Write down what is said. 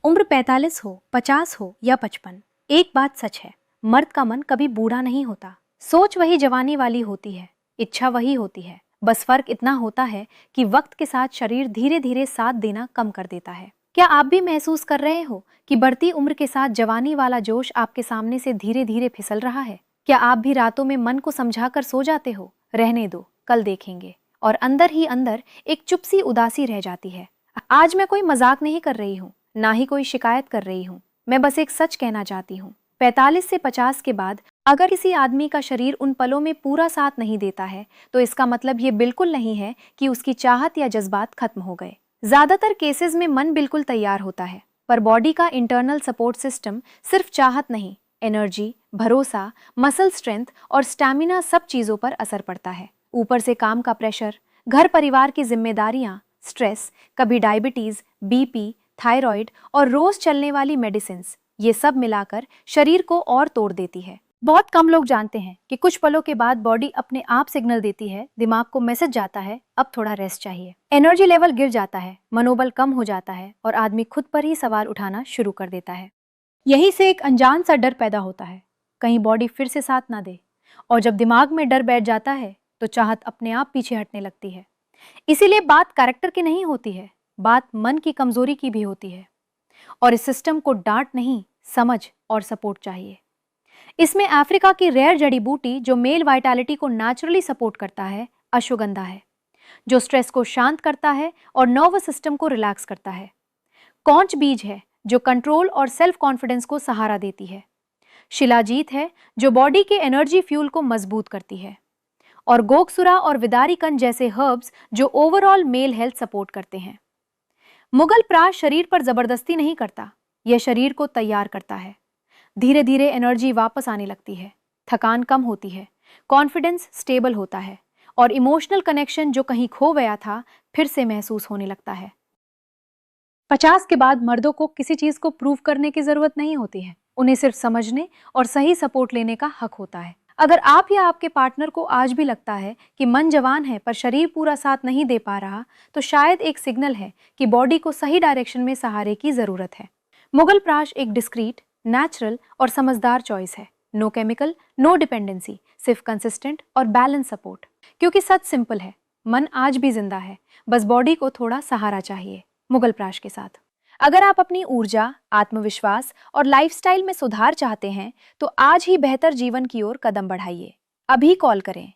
उम्र 45 हो, 50 हो या 55, एक बात सच है, मर्द का मन कभी बूढ़ा नहीं होता। सोच वही जवानी वाली होती है, इच्छा वही होती है, बस फर्क इतना होता है कि वक्त के साथ शरीर धीरे धीरे साथ देना कम कर देता है। क्या आप भी महसूस कर रहे हो कि बढ़ती उम्र के साथ जवानी वाला जोश आपके सामने से धीरे धीरे फिसल रहा है? क्या आप भी रातों में मन को समझाकर सो जाते हो, रहने दो, कल देखेंगे, और अंदर ही अंदर एक चुप सी उदासी रह जाती है? आज मैं कोई मजाक नहीं कर रही हूँ, ना ही कोई शिकायत कर रही हूँ। मैं बस एक सच कहना चाहती हूँ। 45 से 50 के बाद अगर किसी आदमी का शरीर उन पलों में पूरा साथ नहीं देता है, तो इसका मतलब ये बिल्कुल नहीं है कि उसकी चाहत या जज्बात खत्म हो गए। ज्यादातर केसेस में मन बिल्कुल तैयार होता है, पर बॉडी का इंटरनल सपोर्ट सिस्टम सिर्फ चाहत नहीं, एनर्जी, भरोसा, मसल स्ट्रेंथ और स्टैमिना, सब चीजों पर असर पड़ता है। ऊपर से काम का प्रेशर, घर परिवार की जिम्मेदारियां, स्ट्रेस, कभी डायबिटीज, बीपी, थायराइड और रोज चलने वाली मेडिसिन, ये सब मिलाकर शरीर को और तोड़ देती है। बहुत कम लोग जानते हैं कि कुछ पलों के बाद बॉडी अपने आप सिग्नल देती है, दिमाग को मैसेज जाता है, अब थोड़ा रेस्ट चाहिए। एनर्जी लेवल गिर जाता है, मनोबल कम हो जाता है और आदमी खुद पर ही सवाल उठाना शुरू कर देता है। यही से एक अनजान सा डर पैदा होता है, कहीं बॉडी फिर से साथ ना दे। और जब दिमाग में डर बैठ जाता है तो चाहत अपने आप पीछे हटने लगती है। इसीलिए बात कैरेक्टर की नहीं होती है, बात मन की कमजोरी की भी होती है। और इस सिस्टम को डांट नहीं, समझ और सपोर्ट चाहिए। इसमें अफ्रीका की रेयर जड़ी बूटी जो मेल वाइटैलिटी को नेचुरली सपोर्ट करता है, अश्वगंधा है, जो स्ट्रेस को शांत करता है और नर्वस सिस्टम को रिलैक्स करता है। कौंच बीज है जो कंट्रोल और सेल्फ कॉन्फिडेंस को सहारा देती है। शिलाजीत है जो बॉडी के एनर्जी फ्यूल को मजबूत करती है। और गोकसुरा और विदारीकन जैसे हर्ब्स जो ओवरऑल मेल हेल्थ सपोर्ट करते हैं। मुगल प्राश शरीर पर जबरदस्ती नहीं करता, यह शरीर को तैयार करता है। धीरे धीरे एनर्जी वापस आने लगती है, थकान कम होती है, कॉन्फिडेंस स्टेबल होता है और इमोशनल कनेक्शन जो कहीं खो गया था फिर से महसूस होने लगता है। 50 के बाद मर्दों को किसी चीज को प्रूव करने की जरूरत नहीं होती है, उन्हें सिर्फ समझने और सही सपोर्ट लेने का हक होता है। अगर आप या आपके पार्टनर को आज भी लगता है कि मन जवान है पर शरीर पूरा साथ नहीं दे पा रहा, तो शायद एक सिग्नल है कि बॉडी को सही डायरेक्शन में सहारे की जरूरत है। मुगल प्राश एक डिस्क्रीट, नेचुरल और समझदार चॉइस है। नो केमिकल, नो डिपेंडेंसी, सिर्फ कंसिस्टेंट और बैलेंस सपोर्ट। क्योंकि सच सिंपल है, मन आज भी जिंदा है, बस बॉडी को थोड़ा सहारा चाहिए। मुगल प्राश के साथ अगर आप अपनी ऊर्जा, आत्मविश्वास और लाइफस्टाइल में सुधार चाहते हैं, तो आज ही बेहतर जीवन की ओर कदम बढ़ाइए। अभी कॉल करें